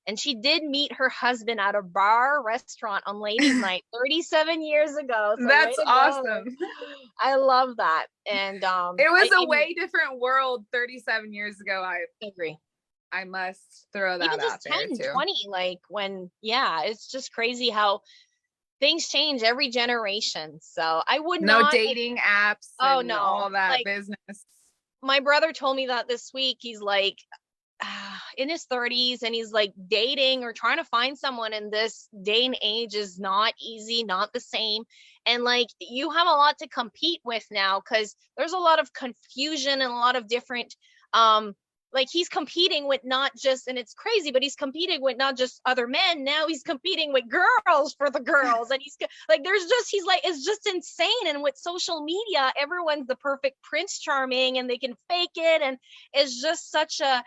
And she did meet her husband at a bar restaurant on ladies' night 37 years ago. So way That's to go. awesome. I love that. And It was I a way different world 37 years ago. agree. I must throw Even that out just there 10, too. 20, like when, yeah, it's just crazy how things change every generation. So I would No not like, dating apps oh and no. all that Like business. my brother told me that this week. He's like, in his 30s and he's like dating or trying to find someone in this day and age is not easy, not the same. And like you have a lot to compete with now because there's a lot of confusion and a lot of different like he's competing with not just, and it's crazy, but he's competing with not just other men. Now he's competing with girls for the girls. And he's like, he's like, it's just insane. And with social media, everyone's the perfect Prince Charming and they can fake it. And it's just such a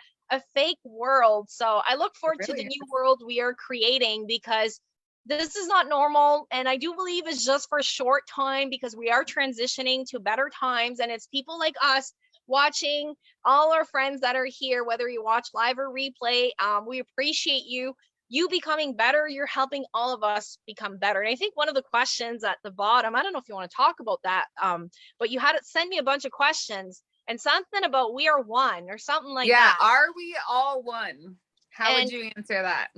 fake world. So I look It forward to the really new is. world we are creating because this is not normal. And I do believe it's just for a short time because we are transitioning to better times. And it's people like us watching all our friends that are here, whether you watch live or replay. We appreciate you becoming better. You're helping all of us become better. And I think one of the questions at the bottom, I don't know if you want to talk about that, but you had to send me a bunch of questions and something about we are one or something like Yeah. that. Are we all one? How would And you answer that?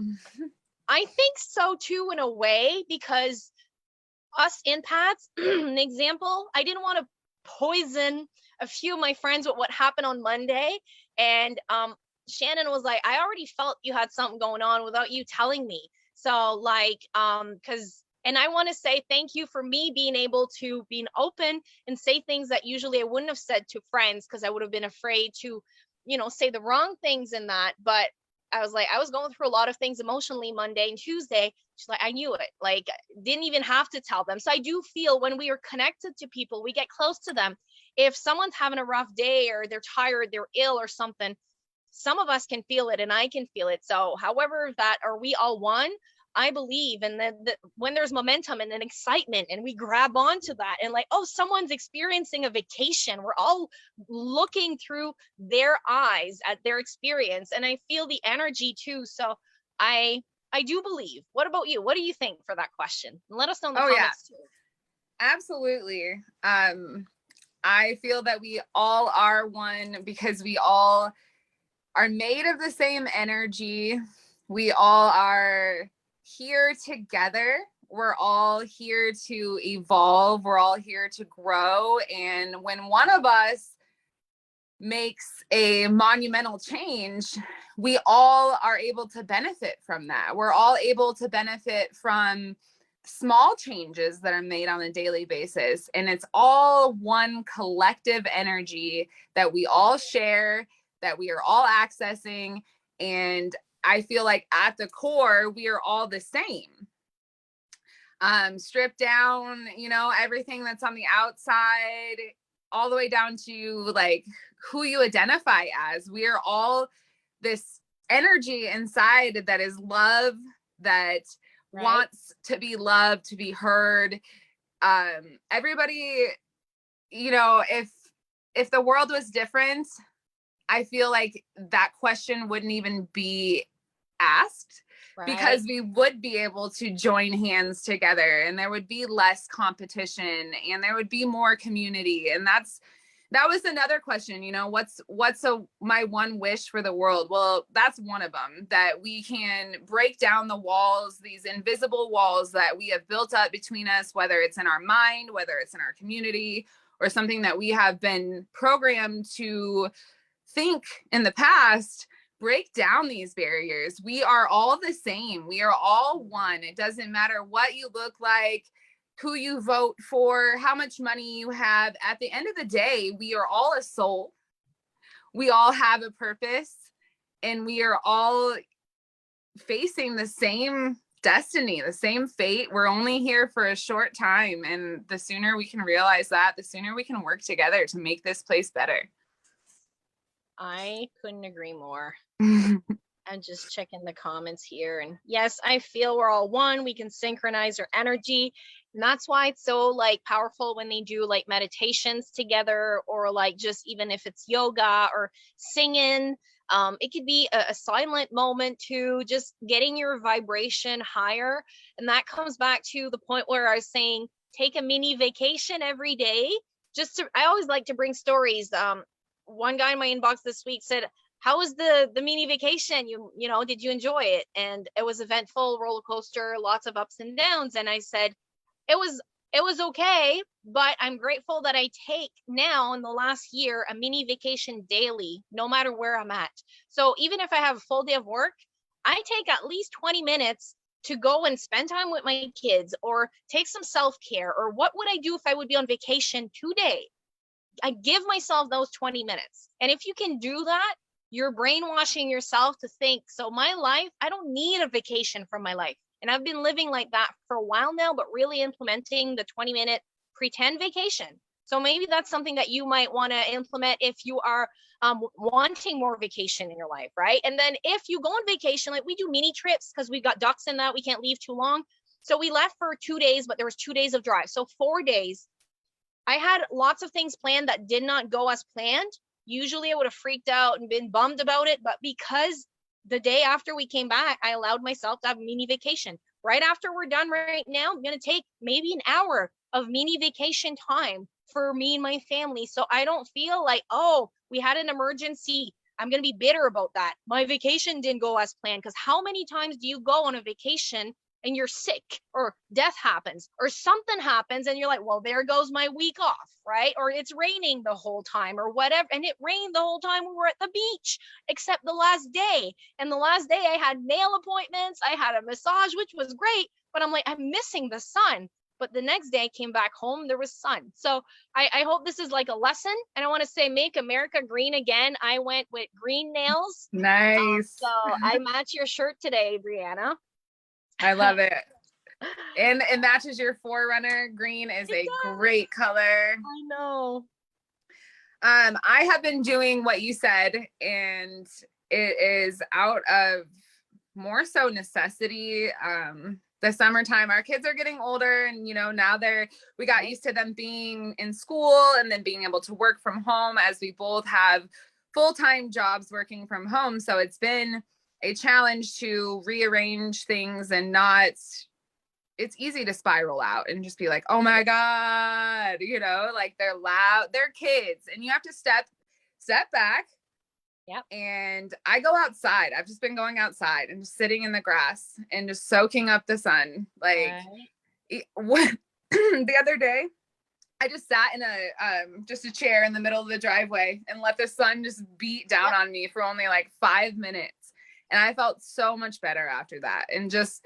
I think so too, in a way, because us empaths, an example, I didn't want to poison a few of my friends with what happened on Monday. And Shannon was like, I already felt you had something going on without you telling me. So like, because and I want to say thank you for me being able to being open and say things that usually I wouldn't have said to friends because I would have been afraid to, say the wrong things in that. But I was like, I was going through a lot of things emotionally Monday and Tuesday. She's like, I knew it. Like, didn't even have to tell them. So I do feel when we are connected to people, we get close to them. If someone's having a rough day or they're tired, they're ill or something, some of us can feel it and I can feel it. So, however, that are we all one? I believe, and then when there's momentum and then excitement, and we grab onto that, and like, oh, someone's experiencing a vacation, we're all looking through their eyes at their experience, and I feel the energy too. So, I do believe. What about you? What do you think for that question? Let us know in the Oh yeah, comments too. absolutely. I feel that we all are one because we all are made of the same energy. We all are here together we're all here to evolve. We're all here to grow. And when one of us makes a monumental change, we all are able to benefit from that. We're all able to benefit from small changes that are made on a daily basis. And it's all one collective energy that we all share, that we are all accessing. And I feel like at the core, we are all the same. Stripped down, you know, everything that's on the outside, all the way down to like who you identify as. We are all this energy inside that is love, that wants to be loved, to be heard. Everybody, you know, if the world was different, I feel like that question wouldn't even be asked, because we would be able to join hands together, and there would be less competition, and there would be more community. And that was another question, you know, what's my one wish for the world? Well, that's one of them, that we can break down the walls, these invisible walls that we have built up between us, whether it's in our mind, whether it's in our community, or something that we have been programmed to think in the past. Break down these barriers. We are all the same. We are all one. It doesn't matter what you look like, who you vote for, how much money you have. At the end of the day, we are all a soul. We all have a purpose, and we are all facing the same destiny, the same fate. We're only here for a short time. And the sooner we can realize that, the sooner we can work together to make this place better. I couldn't agree more. I'm just checking the comments here. And yes, I feel we're all one. We can synchronize our energy. And that's why it's so like powerful when they do like meditations together, or like just even if it's yoga or singing. It could be a silent moment too, just getting your vibration higher. And that comes back to the point where I was saying, take a mini vacation every day. I always like to bring stories. One guy in my inbox this week said, how was the mini vacation? You know, did you enjoy it? And it was eventful, roller coaster, lots of ups and downs. And I said, it was okay, but I'm grateful that I take now in the last year a mini vacation daily, no matter where I'm at. So even if I have a full day of work, I take at least 20 minutes to go and spend time with my kids, or take some self-care. Or what would I do if I would be on vacation today? I give myself those 20 minutes. And if you can do that, you're brainwashing yourself to think, so my life, I don't need a vacation from my life. And I've been living like that for a while now, but really implementing the 20-minute pretend vacation. So maybe that's something that you might want to implement if you are wanting more vacation in your life, right? And then if you go on vacation, like we do mini trips because we've got ducks in that, we can't leave too long. So we left for 2 days, but there was 2 days of drive. So 4 days. I had lots of things planned that did not go as planned. Usually I would have freaked out and been bummed about it, but because the day after we came back, I allowed myself to have a mini vacation. Right after we're done right now, I'm going to take maybe an hour of mini vacation time for me and my family. So I don't feel like, oh, we had an emergency, I'm going to be bitter about that. My vacation didn't go as planned. Because how many times do you go on a vacation and you're sick, or death happens, or something happens, and you're like, well, there goes my week off, right? Or it's raining the whole time, or whatever. And it rained the whole time we were at the beach, except the last day. And the last day I had nail appointments, I had a massage, which was great, but I'm like, I'm missing the sun. But the next day I came back home, there was sun. So I hope this is like a lesson. And I want to say, make America green again. I went with green nails. Nice. So I match your shirt today, Brianna. I love it. And it matches your Forerunner. Green is a great color. I know. I have been doing what you said, and it is out of more so necessity. The summertime, our kids are getting older, and you know, now we got used to them being in school and then being able to work from home, as we both have full-time jobs working from home. So it's been a challenge to rearrange things, and it's easy to spiral out and just be like, oh my God, you know, like they're loud, they're kids, and you have to step back. Yep. And I go outside. I've just been going outside and just sitting in the grass and just soaking up the sun. Like, The other day, I just sat in just a chair in the middle of the driveway and let the sun just beat down on me for only like 5 minutes. And I felt so much better after that. And just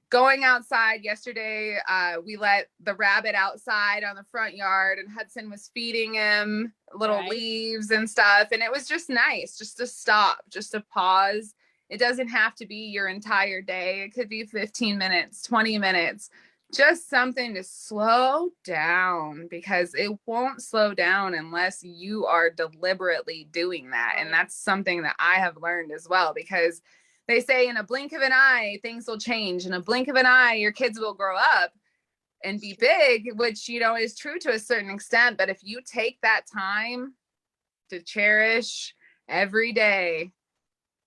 going outside yesterday, we let the rabbit outside on the front yard, and Hudson was feeding him little leaves and stuff. And it was just nice just to stop, just to pause. It doesn't have to be your entire day. It could be 15 minutes, 20 minutes, just something to slow down, because it won't slow down unless you are deliberately doing that. And that's something that I have learned as well, because they say in a blink of an eye, things will change. In a blink of an eye, your kids will grow up and be big, which, you know, is true to a certain extent. But if you take that time to cherish every day.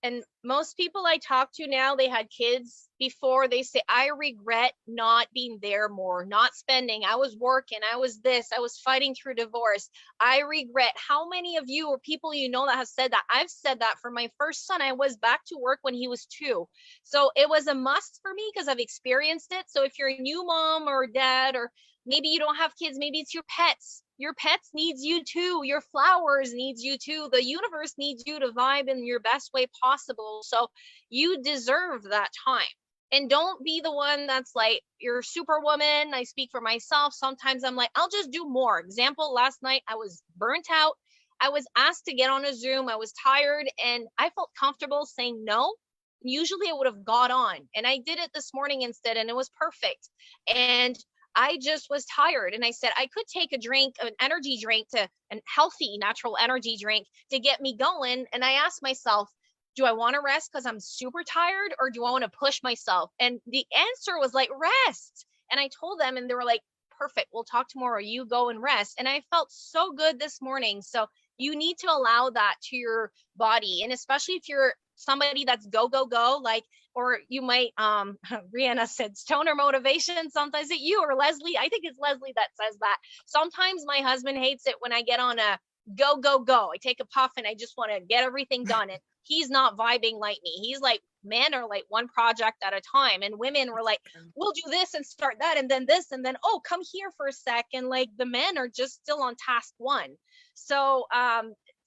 And most people I talk to now, they had kids before, they say, I regret not being there more, not spending. I was working, I was this, I was fighting through divorce. I regret. How many of you or people you know that have said that? I've said that for my first son. I was back to work when he was 2. So it was a must for me because I've experienced it. So if you're a new mom or dad, or maybe you don't have kids, maybe it's your pets. Your pets needs you too. Your flowers needs you too. The universe needs you to vibe in your best way possible. So you deserve that time. And don't be the one that's like, you're superwoman. I speak for myself. Sometimes I'm like, I'll just do more. Example, last night I was burnt out. I was asked to get on a Zoom. I was tired and I felt comfortable saying no. Usually I would have got on, and I did it this morning instead, and it was perfect. And I just was tired, and I said I could take a drink, an energy drink, to an healthy natural energy drink to get me going. And I asked myself, do I want to rest because I'm super tired, or do I want to push myself? And the answer was like, rest. And I told them, and they were like, perfect, we'll talk tomorrow, you go and rest. And I felt so good this morning. So you need to allow that to your body. And especially if you're somebody that's go, go, go, like, or you might, Rihanna said stoner motivation. Sometimes it you or Leslie. I think it's Leslie that says that. Sometimes my husband hates it when I get on a go, go, go. I take a puff and I just want to get everything done. And he's not vibing like me. He's like, men are like one project at a time. And women were like, we'll do this and start that. And then this, and then, oh, come here for a second. Like the men are just still on task one. So,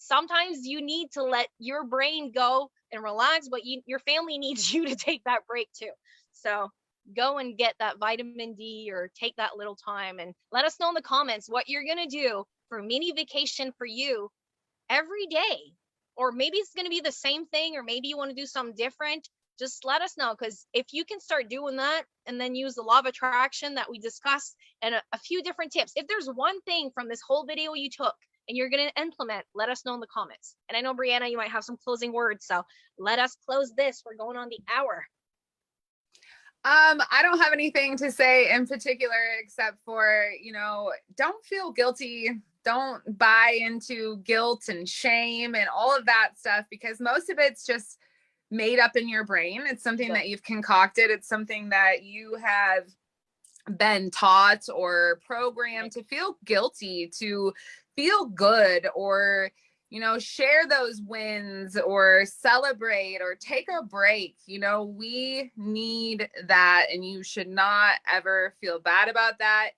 sometimes you need to let your brain go and relax, but your family needs you to take that break too. So go and get that vitamin D, or take that little time, and let us know in the comments what you're going to do for mini vacation for you every day. Or maybe it's going to be the same thing, or maybe you want to do something different. Just let us know, because if you can start doing that and then use the law of attraction that we discussed and a few different tips, if there's one thing from this whole video you took and you're going to implement, let us know in the comments. And I know, Brianna, you might have some closing words, so let us close this. We're going on the hour. I don't have anything to say in particular, except for, you know, don't feel guilty. Don't buy into guilt and shame and all of that stuff, because most of it's just made up in your brain. It's something that you've concocted. It's something that you have been taught or programmed to feel guilty, to feel good, or, you know, share those wins or celebrate or take a break. You know, we need that, and you should not ever feel bad about that.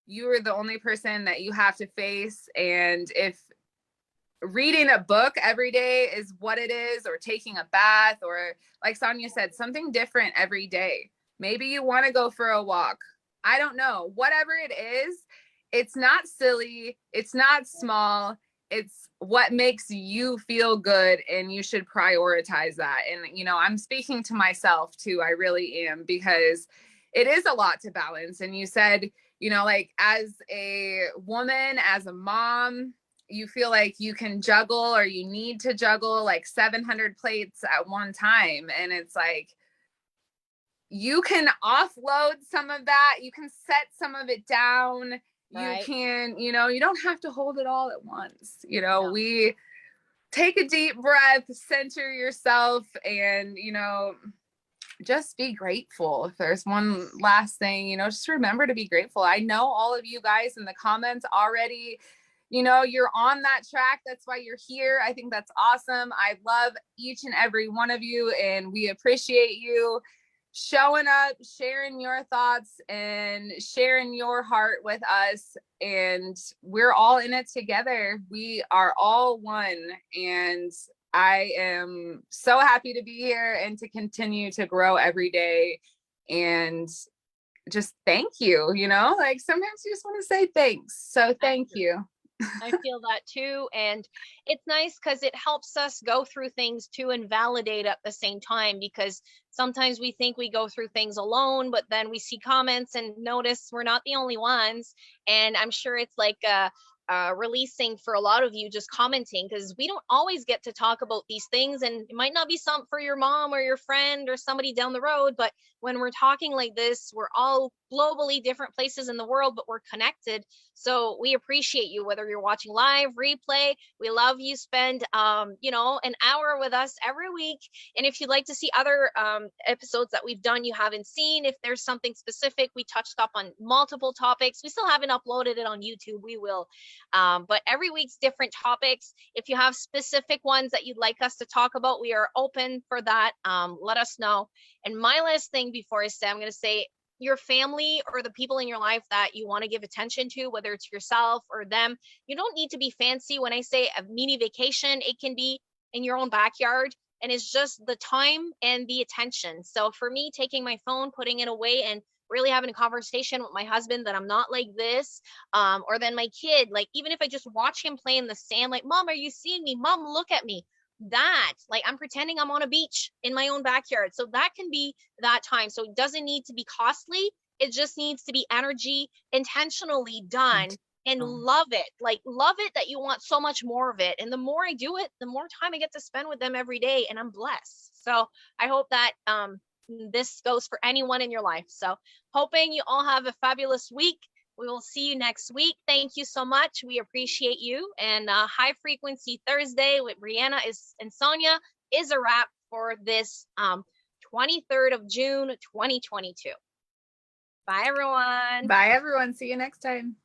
You are the only person that you have to face. And if reading a book every day is what it is, or taking a bath, or like Sonia said, something different every day. Maybe you want to go for a walk. I don't know. Whatever it is, it's not silly. It's not small. It's what makes you feel good, and you should prioritize that. And, you know, I'm speaking to myself too. I really am, because it is a lot to balance. And you said, you know, like as a woman, as a mom, you feel like you can juggle, or you need to juggle like 700 plates at one time. And it's like, you can offload some of that. You can set some of it down. Right. You can, you know, you don't have to hold it all at once. You know, we take a deep breath, center yourself, and, you know, just be grateful. If there's one last thing, you know, just remember to be grateful. I know all of you guys in the comments already, you know, you're on that track. That's why you're here. I think that's awesome. I love each and every one of you, and we appreciate you. showing up, sharing your thoughts, and sharing your heart with us. And we're all in it together. We are all one. And I am so happy to be here and to continue to grow every day. And just thank you, like sometimes you just want to say thanks. So thank you. I feel that too. And it's nice because it helps us go through things too and validate at the same time, because sometimes we think we go through things alone, but then we see comments and notice we're not the only ones. And I'm sure it's like releasing for a lot of you just commenting, because we don't always get to talk about these things, and it might not be something for your mom or your friend or somebody down the road, but when we're talking like this, we're all globally different places in the world, but we're connected. So we appreciate you, whether you're watching live, replay. We love you. Spend an hour with us every week. And if you'd like to see other episodes that we've done you haven't seen, if there's something specific, we touched up on multiple topics. We still haven't uploaded it on YouTube. We will. But every week's different topics. If you have specific ones that you'd like us to talk about, we are open for that. Let us know. And my last thing before I say, I'm going to say, your family or the people in your life that you want to give attention to, whether it's yourself or them, you don't need to be fancy. When I say a mini vacation, it can be in your own backyard, and it's just the time and the attention. So for me, taking my phone, putting it away, and really having a conversation with my husband that I'm not like this, or then my kid, like even if I just watch him play in the sand, like, Mom, are you seeing me? Mom, look at me. That, like, I'm pretending I'm on a beach in my own backyard. So that can be that time. So it doesn't need to be costly. It just needs to be energy intentionally done, and love it. Like, love it that you want so much more of it. And the more I do it, the more time I get to spend with them every day, and I'm blessed. So I hope that this goes for anyone in your life. So hoping you all have a fabulous week. We will see you next week. Thank you so much. We appreciate you. And High Frequency Thursday with Brianna and Sonia is a wrap for this 23rd of June, 2022. Bye, everyone. Bye, everyone. See you next time.